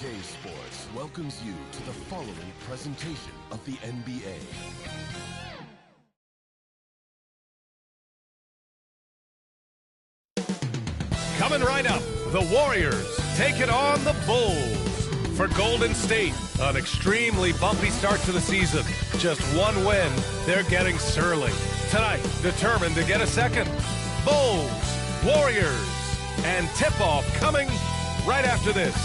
2K Sports welcomes you to the following presentation of the NBA. Coming right up, the Warriors taking on the Bulls. For Golden State, an extremely bumpy start to the season. Just one win, they're getting surly. Tonight, determined to get a second. Bulls, Warriors, and tip-off coming right after this.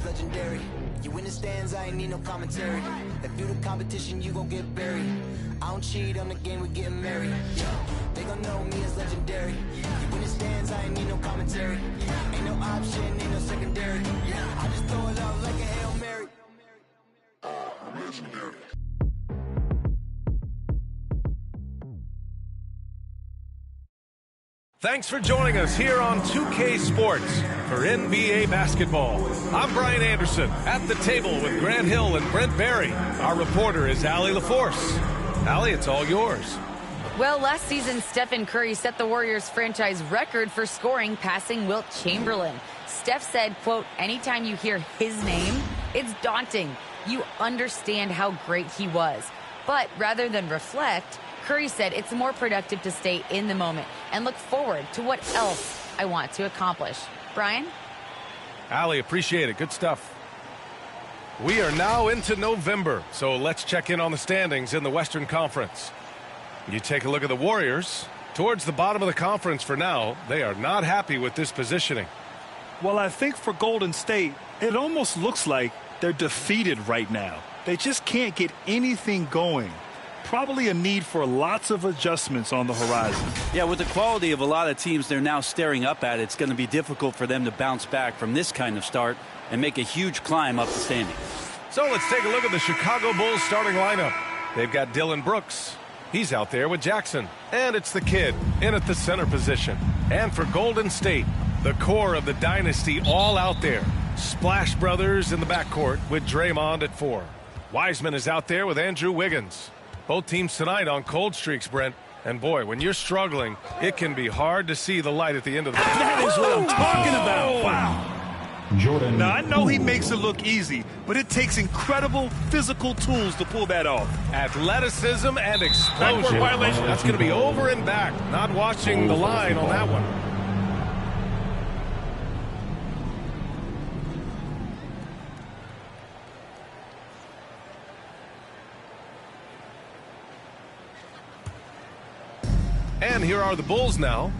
Legendary. You in the stands, I ain't need no commentary. If you the competition, you gon' get buried. I don't cheat on the game, we're getting married. They gon' know me as legendary. You in the stands, I ain't need no commentary. Ain't no option, ain't no secondary. I just throw it out like a Hail Mary. Legendary. Thanks for joining us here on 2K Sports for NBA basketball. I'm Brian Anderson at the table with Grant Hill and Brent Barry. Our reporter is Allie LaForce. Allie, it's all yours. Well, last season, Stephen Curry set the Warriors franchise record for scoring, passing Wilt Chamberlain. Steph said, quote, anytime you hear his name, it's daunting. You understand how great he was. But rather than reflect, Curry said it's more productive to stay in the moment and look forward to what else I want to accomplish. Brian? Allie, appreciate it. Good stuff. We are now into November, so let's check in on the standings in the Western Conference. You take a look at the Warriors. Towards the bottom of the conference for now, they are not happy with this positioning. Well, I think for Golden State, it almost looks like they're defeated right now. They just can't get anything going. Probably a need for lots of adjustments on the horizon. Yeah, with the quality of a lot of teams they're now staring up at, it's going to be difficult for them to bounce back from this kind of start and make a huge climb up the standings. So let's take a look at the Chicago Bulls starting lineup. They've got Dylan Brooks. He's out there with Jackson. And it's the kid in at the center position. And for Golden State, the core of the dynasty all out there. Splash Brothers in the backcourt with Draymond at 4. Wiseman is out there with Andrew Wiggins. Both teams tonight on cold streaks, Brent. And boy, when you're struggling, it can be hard to see the light at the end of the tunnel. That is what I'm talking about. Wow. Jordan. Now, I know he makes it look easy, but it takes incredible physical tools to pull that off. Athleticism and explosion. That's going to be over and back. Not watching the line on that one. And here are the Bulls now.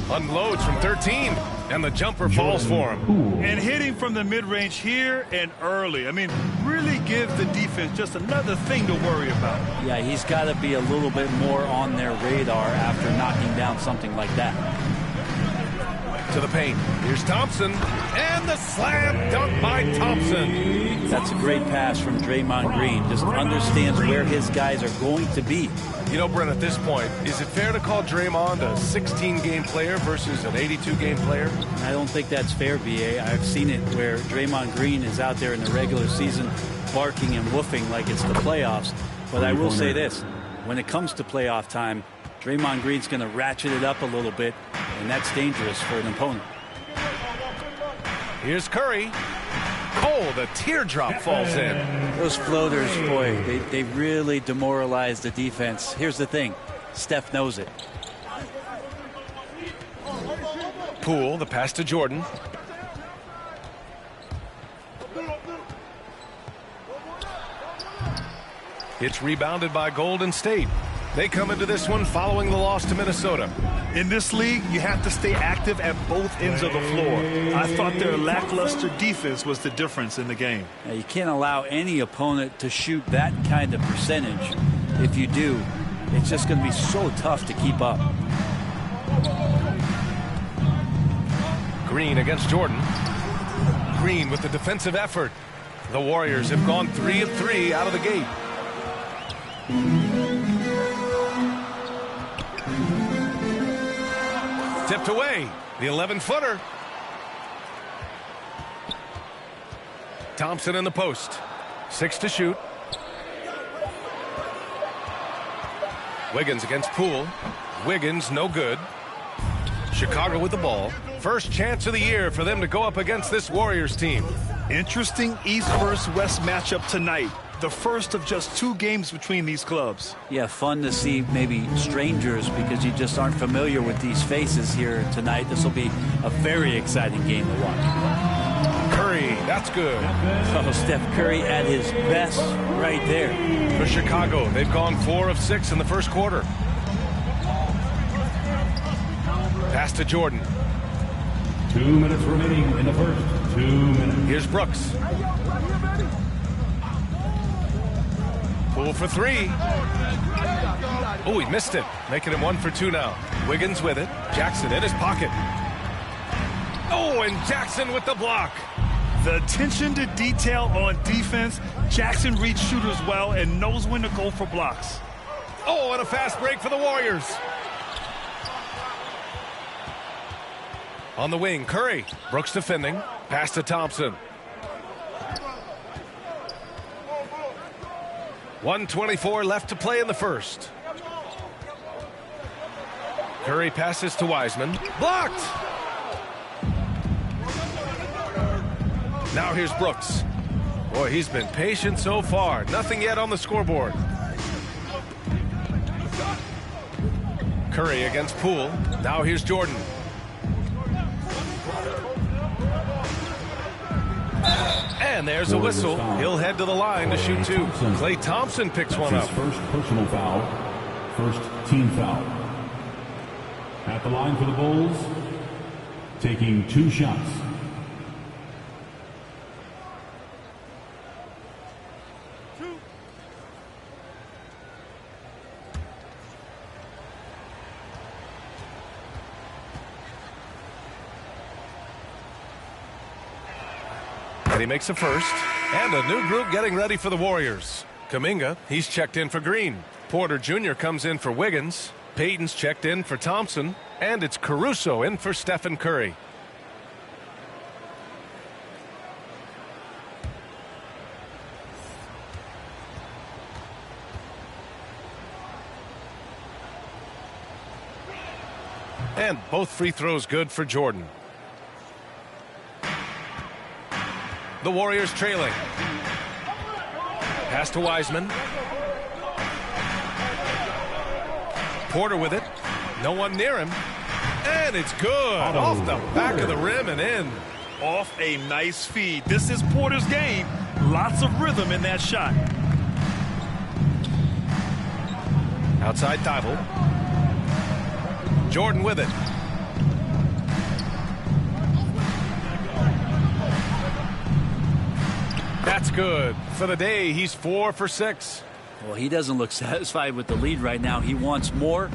Unloads from 13, and the jumper falls for him. And hitting from the mid-range here and early. I mean, really give the defense just another thing to worry about. Yeah, he's got to be a little bit more on their radar after knocking down something like that. To the paint. Here's Thompson, and the slam dunk by Thompson. That's a great pass from Draymond Green. Just understands where his guys are going to be. You know, Brent, at this point, is it fair to call Draymond a 16-game player versus an 82-game player? I don't think that's fair, B.A. I've seen it where Draymond Green is out there in the regular season barking and woofing like it's the playoffs. But I will say this, when it comes to playoff time, Draymond Green's going to ratchet it up a little bit, and that's dangerous for an opponent. Here's Curry. Oh, the teardrop falls in. Those floaters, boy, they really demoralize the defense. Here's the thing. Steph knows it. Poole, the pass to Jordan. It's rebounded by Golden State. They come into this one following the loss to Minnesota. In this league, you have to stay active at both ends of the floor. I thought their lackluster defense was the difference in the game. Now, you can't allow any opponent to shoot that kind of percentage. If you do, it's just going to be so tough to keep up. Green against Jordan. Green with the defensive effort. The Warriors have gone 3 of 3 out of the gate. tipped away. The 11-footer. Thompson in the post. 6 to shoot. Wiggins against Poole. Wiggins, no good. Chicago with the ball. First chance of the year for them to go up against this Warriors team. Interesting East versus West matchup tonight. The first of just 2 games between these clubs. Yeah, fun to see maybe strangers because you just aren't familiar with these faces here tonight. This will be a very exciting game to watch. Curry, that's good. Oh, Steph Curry at his best right there. For Chicago, they've gone 4 of 6 in the first quarter. Pass to Jordan. 2 minutes remaining in the first. 2 minutes. Here's Brooks. Poole for 3. Oh, he missed it. Making him 1 for 2 now. Wiggins with it. Jackson in his pocket. Oh, and Jackson with the block. The attention to detail on defense. Jackson reads shooters well and knows when to go for blocks. Oh, and a fast break for the Warriors. On the wing, Curry. Brooks defending. Pass to Thompson. 1:24 left to play in the first. Curry passes to Wiseman. Blocked! Now here's Brooks. Boy, he's been patient so far. Nothing yet on the scoreboard. Curry against Poole. Now here's Jordan. And there's a whistle. He'll head to the line to shoot 2. Klay Thompson picks one up. First personal foul. First team foul. At the line for the Bulls. Taking 2 shots. And he makes a first. And a new group getting ready for the Warriors. Kuminga, he's checked in for Green. Porter Jr. comes in for Wiggins. Payton's checked in for Thompson. And it's Caruso in for Stephen Curry. And both free throws good for Jordan. The Warriors trailing. Pass to Wiseman. Porter with it. No one near him. And it's good. Off the back of the rim and in. Off a nice feed. This is Porter's game. Lots of rhythm in that shot. Outside Thibault. Jordan with it. That's good. For the day, he's 4 for 6. Well, he doesn't look satisfied with the lead right now. He wants more,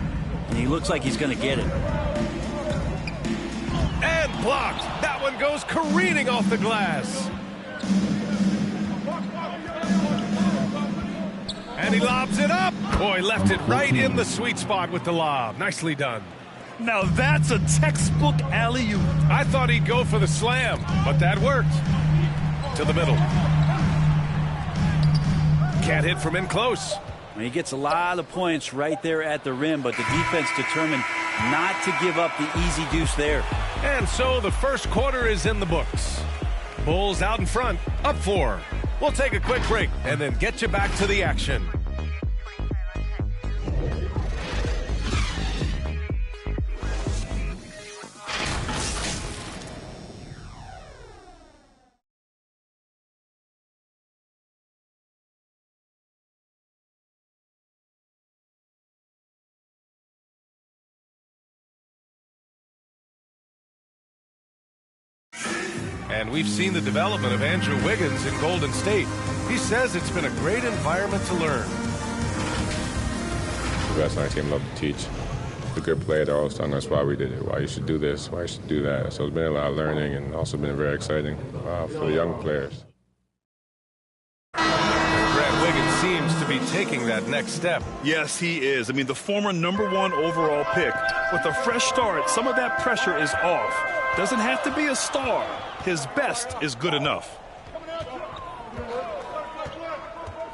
and he looks like he's going to get it. And blocked. That one goes careening off the glass. And he lobs it up. Boy, left it right in the sweet spot with the lob. Nicely done. Now that's a textbook alley-oop. I thought he'd go for the slam, but that worked. To the middle. Can't hit from in close. He gets a lot of points right there at the rim, but the defense determined not to give up the easy deuce there. And so the first quarter is in the books. Bulls out in front, up 4. We'll take a quick break and then get you back to the action. And we've seen the development of Andrew Wiggins in Golden State. He says it's been a great environment to learn. The best on our team love to teach. The good player, they're always telling us why we did it, why you should do this, why you should do that. So it's been a lot of learning and also been very exciting for the young players. Brad Wiggins seems to be taking that next step. Yes, he is. I mean, the former #1 overall pick. With a fresh start, some of that pressure is off. Doesn't have to be a star. His best is good enough.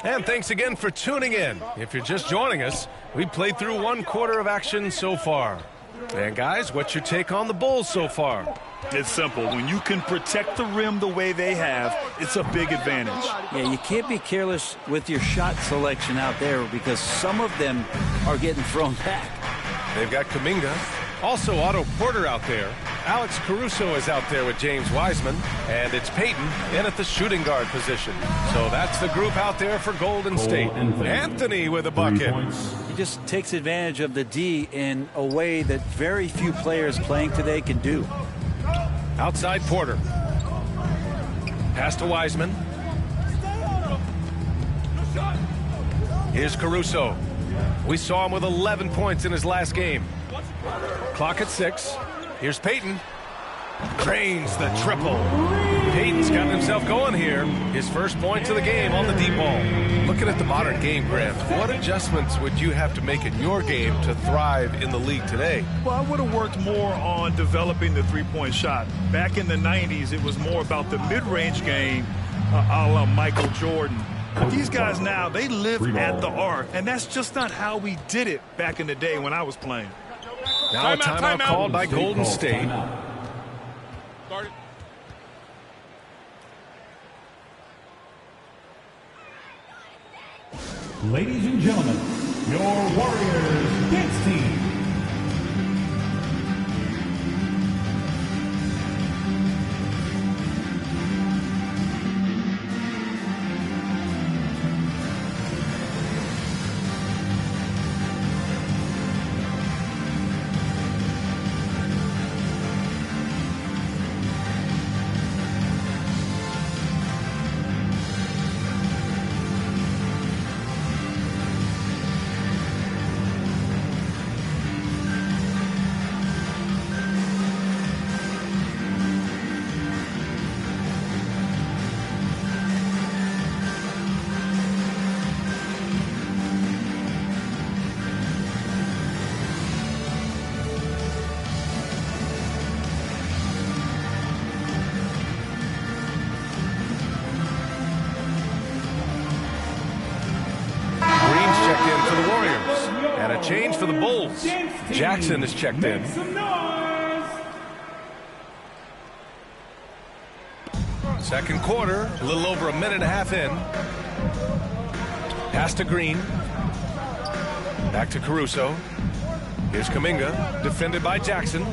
And thanks again for tuning in. If you're just joining us, we played through 1/4 of action so far. And guys, what's your take on the Bulls so far? It's simple. When you can protect the rim the way they have, it's a big advantage. Yeah, you can't be careless with your shot selection out there because some of them are getting thrown back. They've got Kuminga. Also Otto Porter out there. Alex Caruso is out there with James Wiseman. And it's Payton in at the shooting guard position. So that's the group out there for Golden State. Anthony with a bucket. He just takes advantage of the D in a way that very few players playing today can do. Outside Porter. Pass to Wiseman. Here's Caruso. We saw him with 11 points in his last game. Clock at 6. Here's Payton. Drains the triple. Payton's gotten himself going here. His first points of the game on the deep ball. Looking at the modern game, Grant, what adjustments would you have to make in your game to thrive in the league today? Well, I would have worked more on developing the three-point shot. Back in the 90s, it was more about the mid-range game, a la Michael Jordan. But these guys now, they live at the arc, and that's just not how we did it back in the day when I was playing. Now a timeout called by Golden State. Ladies and gentlemen, your Warriors dance team. Change for the Bulls. Jackson is checked in. Second quarter, a little over a minute and a half in. Pass to Green. Back to Caruso. Here's Kuminga, defended by Jackson.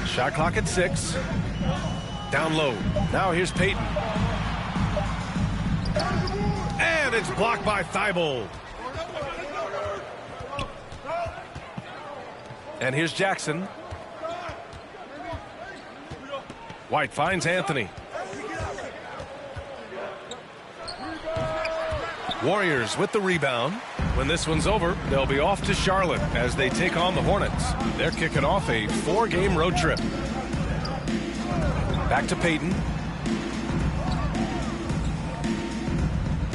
Shot clock at 6. Down low. Now here's Payton. And it's blocked by Thibault. And here's Jackson. White finds Anthony. Warriors with the rebound. When this one's over, they'll be off to Charlotte as they take on the Hornets. They're kicking off a 4-game road trip. Back to Payton.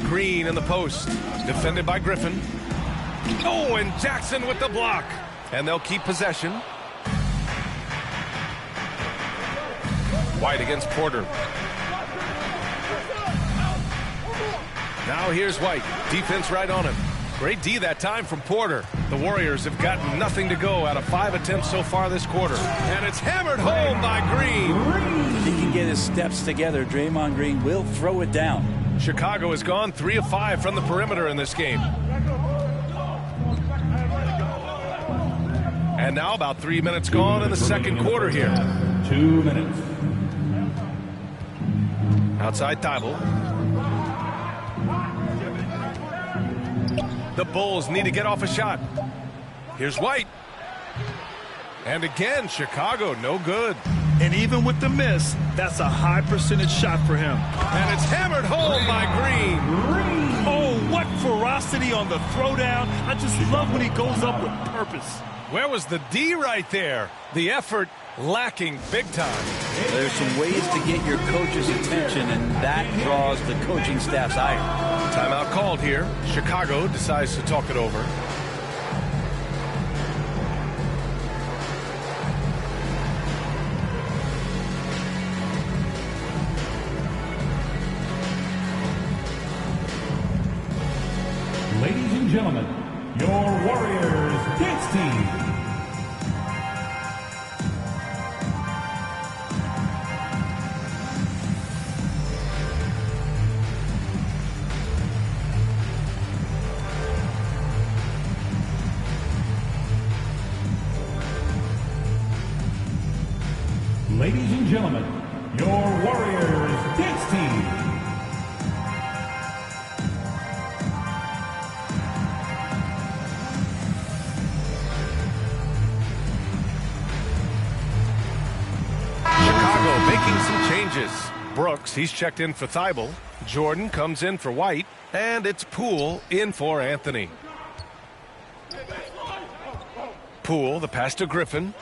Green in the post. Defended by Griffin. Oh, and Jackson with the block. And they'll keep possession. White against Porter. Now here's White. Defense right on him. Great D that time from Porter. The Warriors have gotten nothing to go out of 5 attempts so far this quarter. And it's hammered home by Green. If he can get his steps together, Draymond Green will throw it down. Chicago has gone 3 of 5 from the perimeter in this game. And now about 3 minutes gone in the second quarter here. 2 minutes. Outside Thibault. The Bulls need to get off a shot. Here's White. And again, Chicago, no good. And even with the miss, that's a high percentage shot for him. And it's hammered home by Green. Oh, what ferocity on the throwdown. I just love when he goes up with purpose. Where was the D right there? The effort lacking big time. There's some ways to get your coach's attention, and that draws the coaching staff's ire. Timeout called here. Chicago decides to talk it over. Ladies and gentlemen, your Warriors dance team. Ladies and gentlemen, your Warriors dance team. Chicago making some changes. Brooks, he's checked in for Thibault. Jordan comes in for White. And it's Poole in for Anthony. Poole, the pass to Griffin.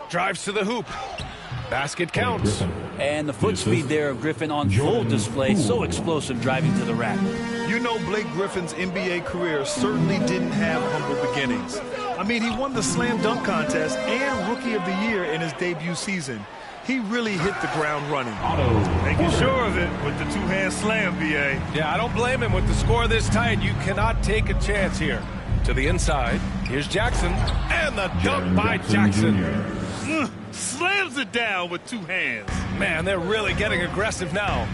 Drives to the hoop. Basket counts. And the foot speed there of Griffin on full display. So explosive driving to the rack. You know, Blake Griffin's NBA career certainly didn't have humble beginnings. I mean, he won the slam dunk contest and Rookie of the Year in his debut season. He really hit the ground running. Making sure of it with the two-hand slam, B.A. Yeah, I don't blame him with the score this tight. You cannot take a chance here. To the inside. Here's Jackson. And the dunk by Jackson. Slams it down with two hands. Man, they're really getting aggressive now.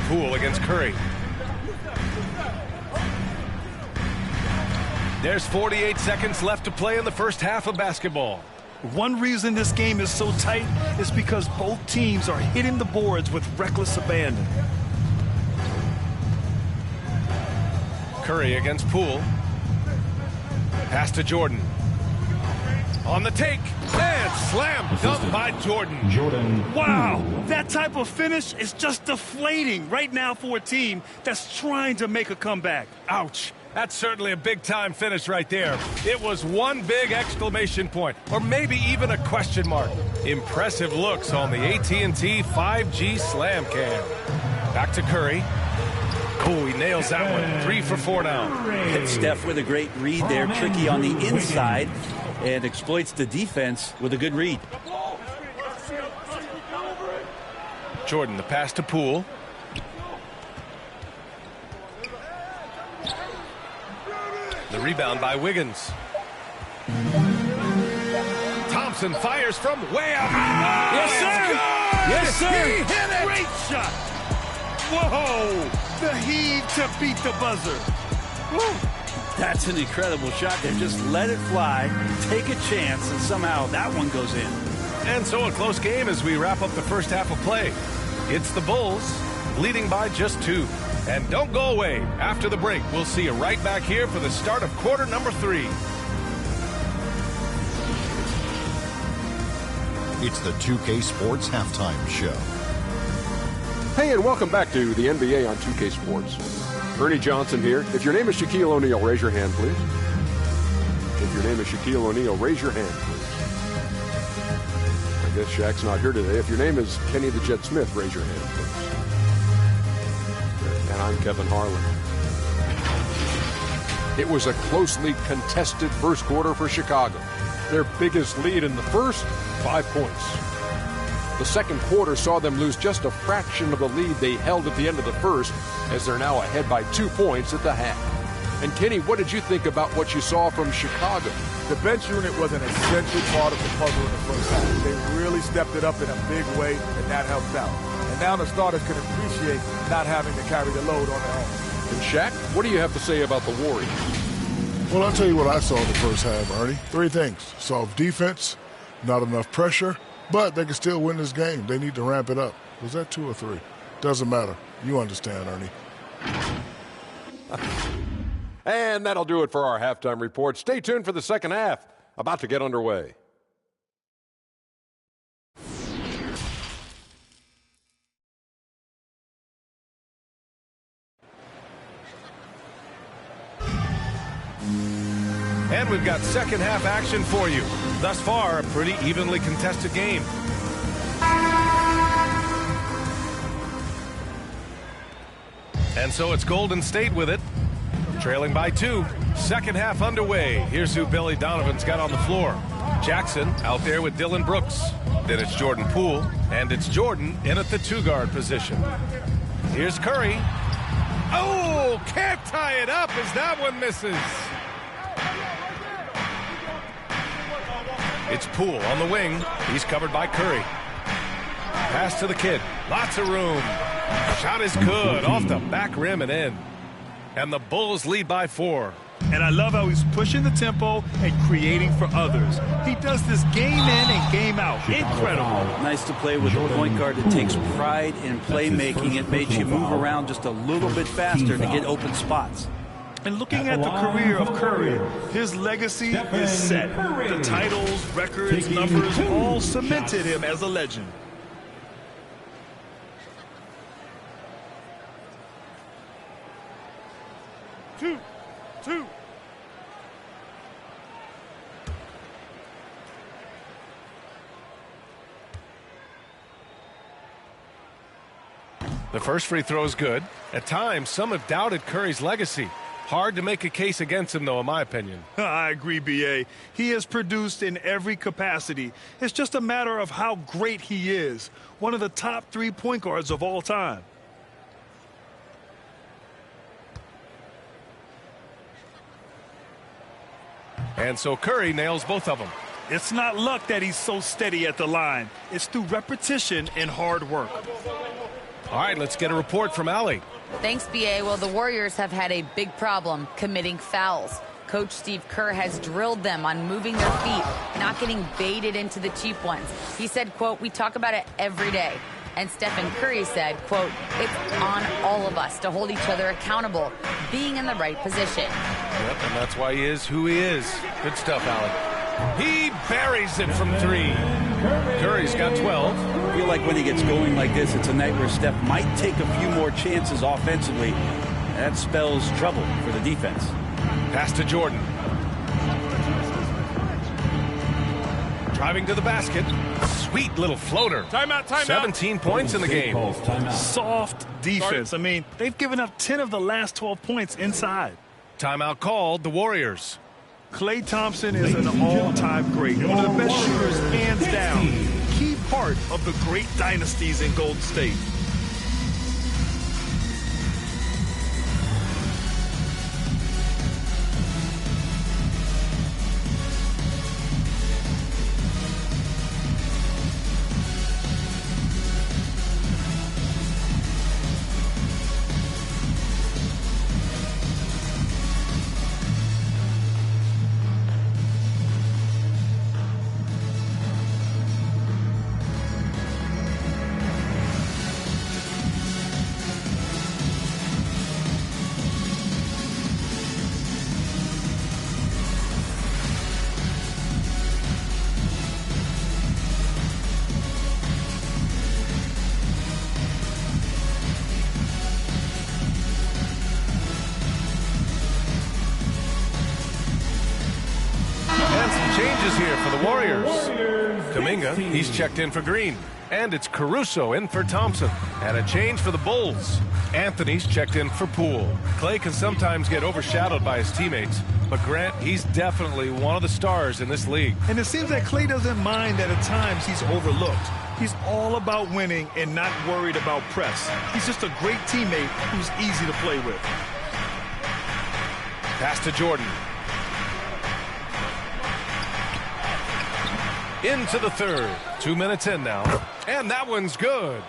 Poole against Curry. There's 48 seconds left to play in the first half of basketball. One reason this game is so tight is because both teams are hitting the boards with reckless abandon. Curry against Poole. Pass to Jordan. On the take. And slam dunk by Jordan. Wow, that type of finish is just deflating right now for a team that's trying to make a comeback. Ouch. That's certainly a big-time finish right there. It was one big exclamation point, or maybe even a question mark. Impressive looks on the AT&T 5G Slam Cam. Back to Curry. Oh, he nails that one. 3 for 4 now. Hit Steph with a great read there, tricky on the inside, and exploits the defense with a good read. Jordan, the pass to Poole. The rebound by Wiggins. Thompson fires from way out. Yes, sir. Yes, sir. He hit it. Great shot. Whoa, the heave to beat the buzzer. Woo. That's an incredible shot there. Just let it fly, take a chance, and somehow that one goes in. And so a close game as we wrap up the first half of play. It's the Bulls leading by just 2. And don't go away. After the break, we'll see you right back here for the start of quarter number 3. It's the 2K Sports Halftime Show. Hey, and welcome back to the NBA on 2K Sports. Ernie Johnson here. If your name is Shaquille O'Neal, raise your hand, please. If your name is Shaquille O'Neal, raise your hand, please. I guess Shaq's not here today. If your name is Kenny the Jet Smith, raise your hand, please. And I'm Kevin Harlan. It was a closely contested first quarter for Chicago. Their biggest lead in the first, 5 points. The second quarter saw them lose just a fraction of the lead they held at the end of the first, as they're now ahead by 2 points at the half. And Kenny, what did you think about what you saw from Chicago? The bench unit was an essential part of the puzzle in the first half. They really stepped it up in a big way, and that helped out. And now the starters can appreciate not having to carry the load on their own. And Shaq, what do you have to say about the Warriors? Well, I'll tell you what I saw in the first half, Ernie. 3 things. Soft defense, not enough pressure, but they can still win this game. They need to ramp it up. Was that 2 or 3? Doesn't matter. You understand, Ernie. And that'll do it for our halftime report. Stay tuned for the second half. About to get underway. And we've got second half action for you. Thus far, a pretty evenly contested game. And so it's Golden State with it, trailing by 2. Second half underway. Here's who Billy Donovan's got on the floor. Jackson out there with Dillon Brooks. Then it's Jordan Poole, and it's Jordan in at the 2-guard position. Here's Curry. Oh, can't tie it up as that one misses. It's Poole on the wing. He's covered by Curry. Pass to the kid. Lots of room. Shot is good. Off the back rim and in. And the Bulls lead by 4. And I love how he's pushing the tempo and creating for others. He does this game in and game out. Incredible. Nice to play with a point guard that takes pride in playmaking. It makes you move around just a little bit faster to get open spots. And looking at the career of Curry, his legacy is set. The titles, records, numbers all cemented him as a legend. Two. The first free throw is good. At times, some have doubted Curry's legacy. Hard to make a case against him, though, in my opinion. I agree, B.A. He has produced in every capacity. It's just a matter of how great he is. One of the top 3 point guards of all time. And so Curry nails both of them. It's not luck that he's so steady at the line. It's through repetition and hard work. All right, let's get a report from Allie. Thanks, B.A. Well, the Warriors have had a big problem committing fouls. Coach Steve Kerr has drilled them on moving their feet, not getting baited into the cheap ones. He said, quote, "We talk about it every day." And Stephen Curry said, quote, "It's on all of us to hold each other accountable, being in the right position." Yep, and that's why he is who he is. Good stuff, Allie. He buries it from 3. Curry's got 12. I feel like when he gets going like this, it's a night where Steph might take a few more chances offensively. That spells trouble for the defense. Pass to Jordan. Driving to the basket. Sweet little floater. Timeout. 17 points in the game. Soft defense. I mean, they've given up 10 of the last 12 points inside. Timeout called, the Warriors. Klay Thompson is an all-time great. One of the best shooters, hands down. Key part of the great dynasties in Golden State. Changes here for the Warriors. Kuminga, he's checked in for Green. And it's Caruso in for Thompson. And a change for the Bulls. Anthony's checked in for Poole. Klay can sometimes get overshadowed by his teammates. But Grant, he's definitely one of the stars in this league. And it seems that Klay doesn't mind that at times he's overlooked. He's all about winning and not worried about press. He's just a great teammate who's easy to play with. Pass to Jordan. Into the third. 2 minutes in now. And that one's good.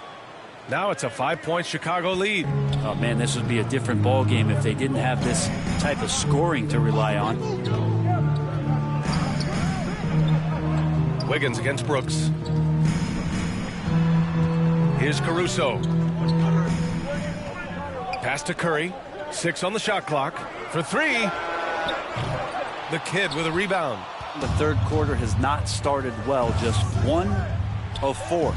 Now it's a 5-point Chicago lead. Oh, man, this would be a different ball game if they didn't have this type of scoring to rely on. Wiggins against Brooks. Here's Caruso. Pass to Curry. 6 on the shot clock. For 3. The kid with a rebound. The third quarter has not started well. Just 1 of 4.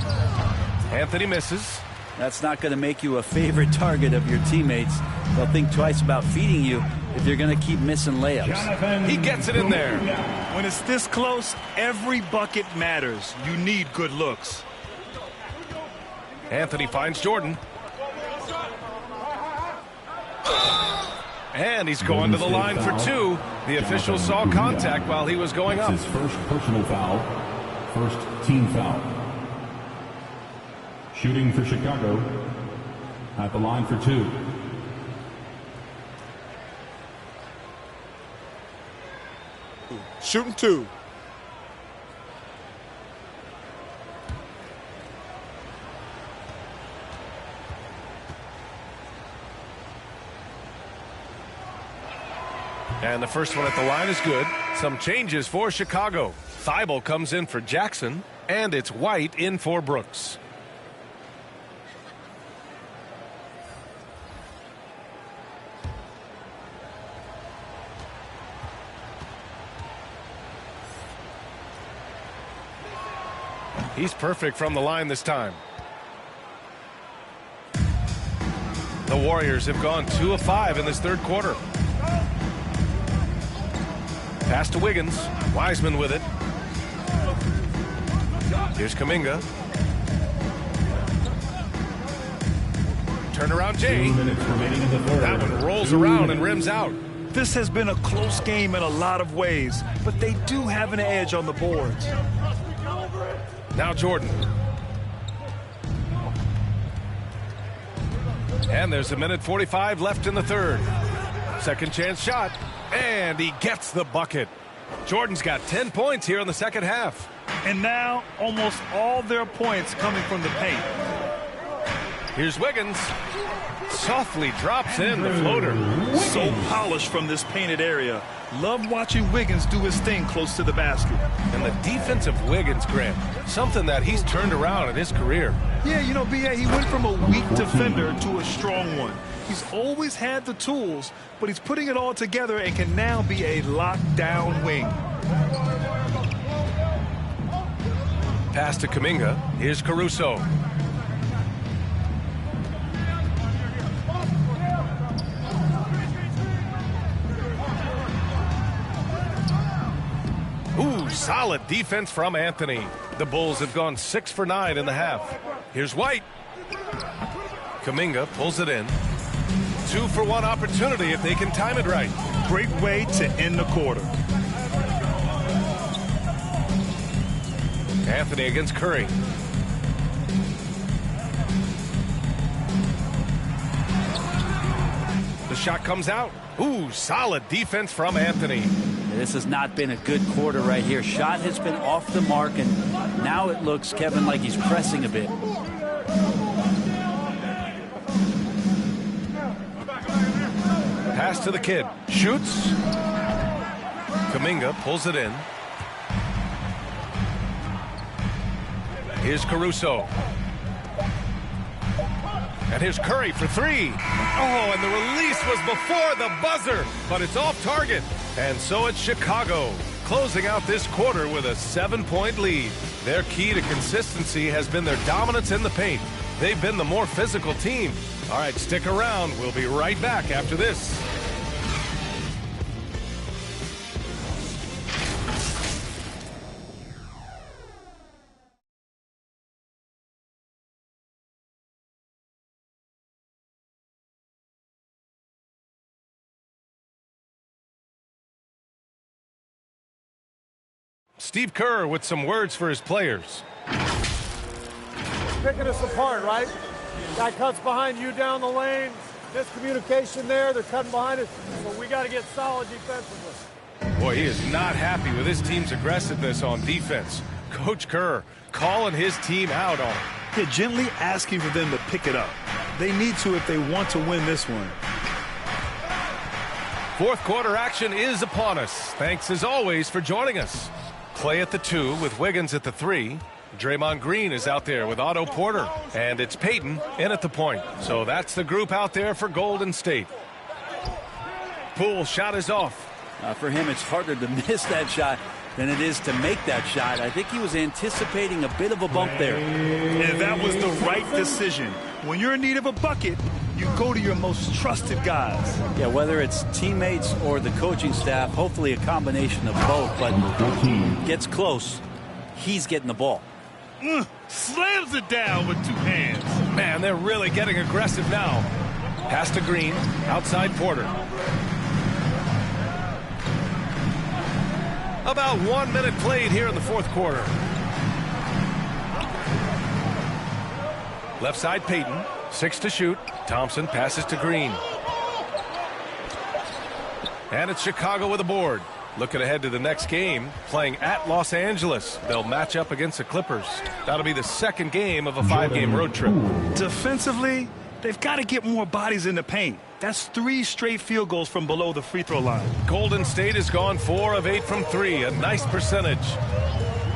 Anthony misses. That's not going to make you a favorite target of your teammates. They'll think twice about feeding you if you're going to keep missing layups. He gets it in there. When it's this close, every bucket matters. You need good looks. Anthony finds Jordan. And he's going to the line for two. The official saw contact while he was going up. His first personal foul. First team foul. Shooting for Chicago. At the line for two. Shooting two. And the first one at the line is good. Some changes for Chicago. Thibault comes in for Jackson, and it's White in for Brooks. He's perfect from the line this time. The Warriors have gone 2 of 5 in this third quarter. Pass to Wiggins. Wiseman with it. Here's Kuminga. Turnaround Jay. That one rolls around and rims out. This has been a close game in a lot of ways, but they do have an edge on the boards. Now Jordan. And there's 1:45 left in the third. Second chance shot. And he gets the bucket. Jordan's got 10 points here in the second half. And now almost all their points coming from the paint. Here's Wiggins. Softly drops in the floater. So polished from this painted area. Love watching Wiggins do his thing close to the basket. And the defense of Wiggins, Grant, something that he's turned around in his career. Yeah, you know, B.A., he went from a weak defender to a strong one. He's always had the tools, but he's putting it all together and can now be a lockdown wing. Pass to Kuminga. Here's Caruso. Ooh, solid defense from Anthony. The Bulls have gone 6 for 9 in the half. Here's White. Kuminga pulls it in. 2 for 1 opportunity if they can time it right. Great way to end the quarter. Anthony against Curry. The shot comes out. Ooh, solid defense from Anthony. This has not been a good quarter right here. Shot has been off the mark, and now it looks, Kevin, like he's pressing a bit. Pass to the kid. Shoots. Kuminga pulls it in. Here's Caruso. And here's Curry for 3. Oh, and the release was before the buzzer, but it's off target. And so it's Chicago, closing out this quarter with a 7-point lead. Their key to consistency has been their dominance in the paint. They've been the more physical team. All right, stick around. We'll be right back after this. Steve Kerr with some words for his players. Picking us apart, right? Guy cuts behind you down the lane. Miscommunication there. They're cutting behind us. But we got to get solid defensively. Boy, he is not happy with his team's aggressiveness on defense. Coach Kerr calling his team out on it. Yeah, gently asking for them to pick it up. They need to if they want to win this one. Fourth quarter action is upon us. Thanks as always for joining us. Clay at the 2 with Wiggins at the 3. Draymond Green is out there with Otto Porter. And it's Payton in at the point. So that's the group out there for Golden State. Poole shot is off. For him, it's harder to miss that shot than it is to make that shot. I think he was anticipating a bit of a bump there. And that was the right decision. When you're in need of a bucket, you go to your most trusted guys. Yeah, whether it's teammates or the coaching staff, hopefully a combination of both, but gets close, he's getting the ball. Slams it down with two hands. Man, they're really getting aggressive now. Pass to Green, outside Porter. About 1 minute played here in the fourth quarter. Left side Payton, 6 to shoot. Thompson passes to Green. And it's Chicago with a board. Looking ahead to the next game, playing at Los Angeles. They'll match up against the Clippers. That'll be the second game of a 5-game road trip. Defensively, they've got to get more bodies in the paint. That's 3 straight field goals from below the free throw line. Golden State has gone 4 of 8 from 3. A nice percentage.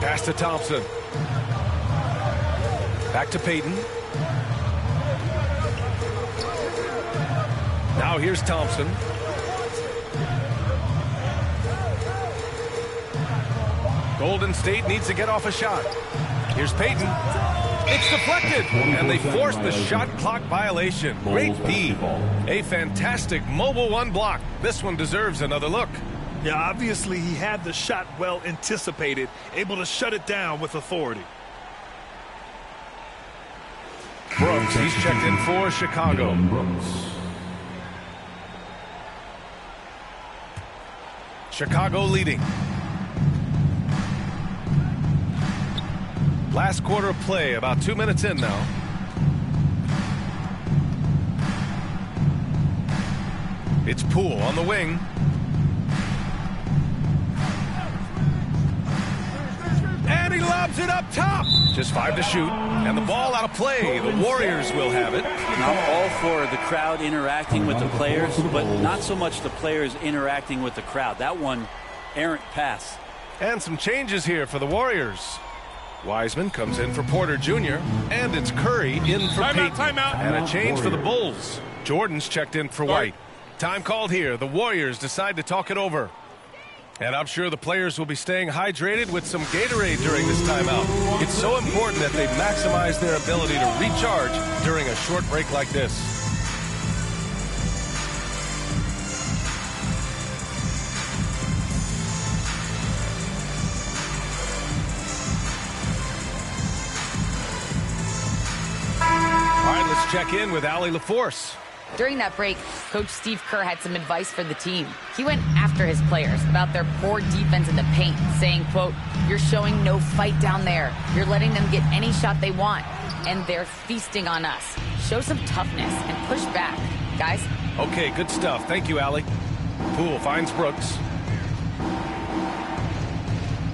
Pass to Thompson. Back to Payton. Now here's Thompson. Golden State needs to get off a shot. Here's Payton. It's deflected, and they forced the shot clock violation. Great D. A fantastic mobile 1 block. This one deserves another look. Yeah, obviously he had the shot well anticipated, able to shut it down with authority. Brooks, he's checked in for Chicago. Chicago leading. Last quarter of play, about 2 minutes in now. It's Poole on the wing. And he lobs it up top. Just 5 to shoot. And the ball out of play. The Warriors will have it. Now all for the crowd interacting with the players, but not so much the players interacting with the crowd. That one, errant pass. And some changes here for the Warriors. Wiseman comes in for Porter Jr. And it's Curry in for Payton. Timeout. And a change for the Bulls. Jordan's checked in for White. Time called here. The Warriors decide to talk it over. And I'm sure the players will be staying hydrated with some Gatorade during this timeout. It's so important that they maximize their ability to recharge during a short break like this. All right, let's check in with Allie LaForce. During that break, Coach Steve Kerr had some advice for the team. He went after his players about their poor defense in the paint, saying, quote, "You're showing no fight down there. You're letting them get any shot they want, and they're feasting on us. Show some toughness and push back, guys." Okay, good stuff. Thank you, Allie. Poole finds Brooks.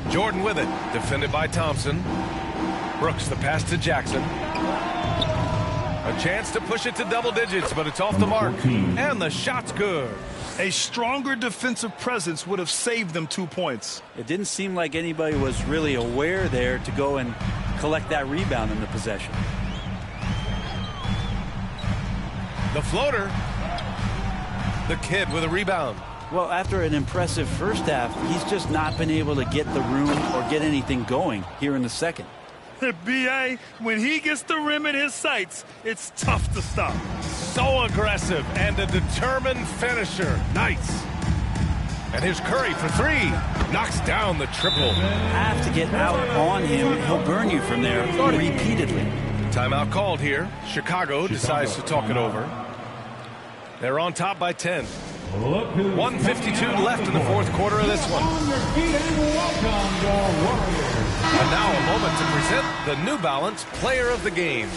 Jordan with it, defended by Thompson. Brooks, the pass to Jackson. A chance to push it to double digits, but it's off the mark. And the shot's good. A stronger defensive presence would have saved them 2 points. It didn't seem like anybody was really aware there to go and collect that rebound in the possession. The floater. The kid with a rebound. Well, after an impressive first half, he's just not been able to get the room or get anything going here in the second. B.A., when he gets the rim in his sights, it's tough to stop. So aggressive and a determined finisher. Nice. And here's Curry for 3. Knocks down the triple. Have to get out on him. He'll burn you from there repeatedly. Timeout called here. Chicago decides to talk it over. They're on top by 10. 1:52 left in the fourth quarter of this one. And now a moment to present the New Balance Player of the Game.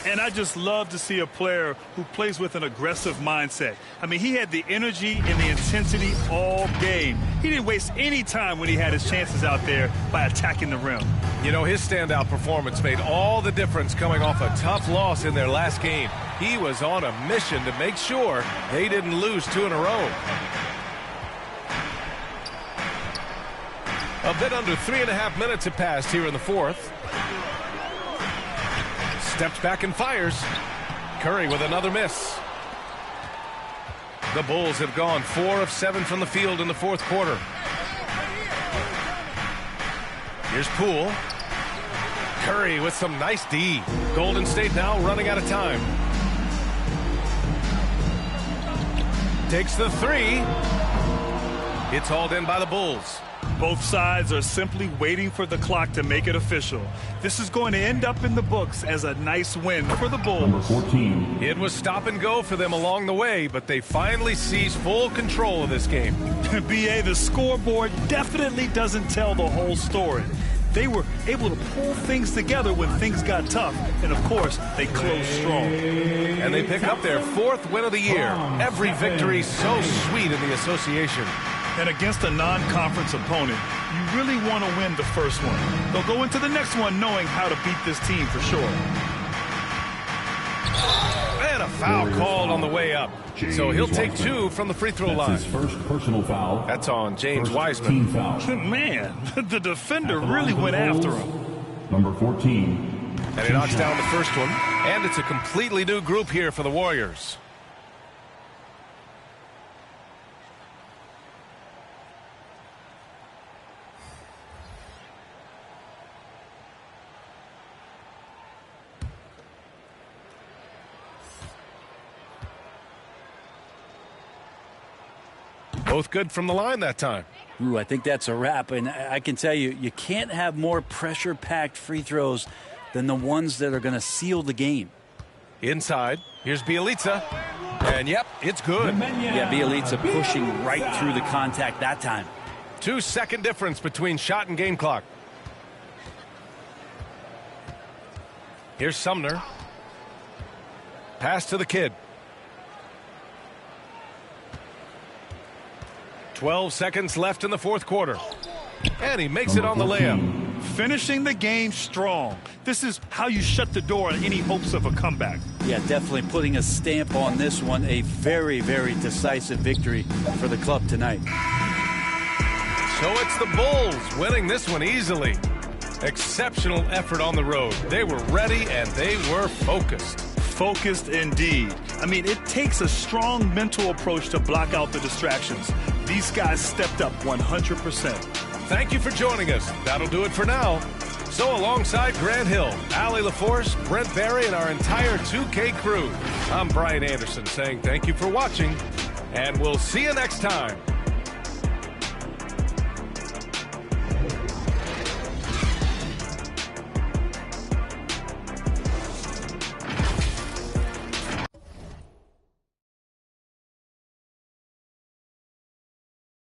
And I just love to see a player who plays with an aggressive mindset. I mean, he had the energy and the intensity all game. He didn't waste any time when he had his chances out there by attacking the rim. You know, his standout performance made all the difference coming off a tough loss in their last game. He was on a mission to make sure they didn't lose 2 in a row. A bit under 3.5 minutes have passed here in the fourth. Steps back and fires. Curry with another miss. The Bulls have gone 4 of 7 from the field in the fourth quarter. Here's Poole. Curry with some nice D. Golden State now running out of time. Takes the three. It's hauled in by the Bulls. Both sides are simply waiting for the clock to make it official. This is going to end up in the books as a nice win for the Bulls. Number 14. It was stop and go for them along the way, but they finally seized full control of this game. BA, the scoreboard definitely doesn't tell the whole story. They were able to pull things together when things got tough, and of course, they closed strong. And they pick up their 4th win of the year. Every victory so sweet in the association. And against a non-conference opponent, you really want to win the first one. They'll go into the next one knowing how to beat this team for sure. And a foul called on the way up. So he'll take 2 from the free throw line. That's his first personal foul. That's on James First Wiseman. team foul. Man, the defender really went after him. Number 14. And he knocks down the first one. And it's a completely new group here for the Warriors. Both good from the line that time. Ooh, I think that's a wrap. And I can tell you, you can't have more pressure-packed free throws than the ones that are going to seal the game. Inside, here's Bjelica. And yep, it's good. Yeah, Bjelica pushing right through the contact that time. 2-second difference between shot and game clock. Here's Sumner. Pass to the kid. 12 seconds left in the 4th quarter. And he makes it on the layup. Finishing the game strong. This is how you shut the door on any hopes of a comeback. Yeah, definitely putting a stamp on this one. A very, very decisive victory for the club tonight. So it's the Bulls winning this one easily. Exceptional effort on the road. They were ready and they were focused. Focused indeed. I mean, it takes a strong mental approach to block out the distractions. These guys stepped up 100%. Thank you for joining us. That'll do it for now. So alongside Grant Hill, Allie LaForce, Brent Barry, and our entire 2K crew, I'm Brian Anderson saying thank you for watching, and we'll see you next time.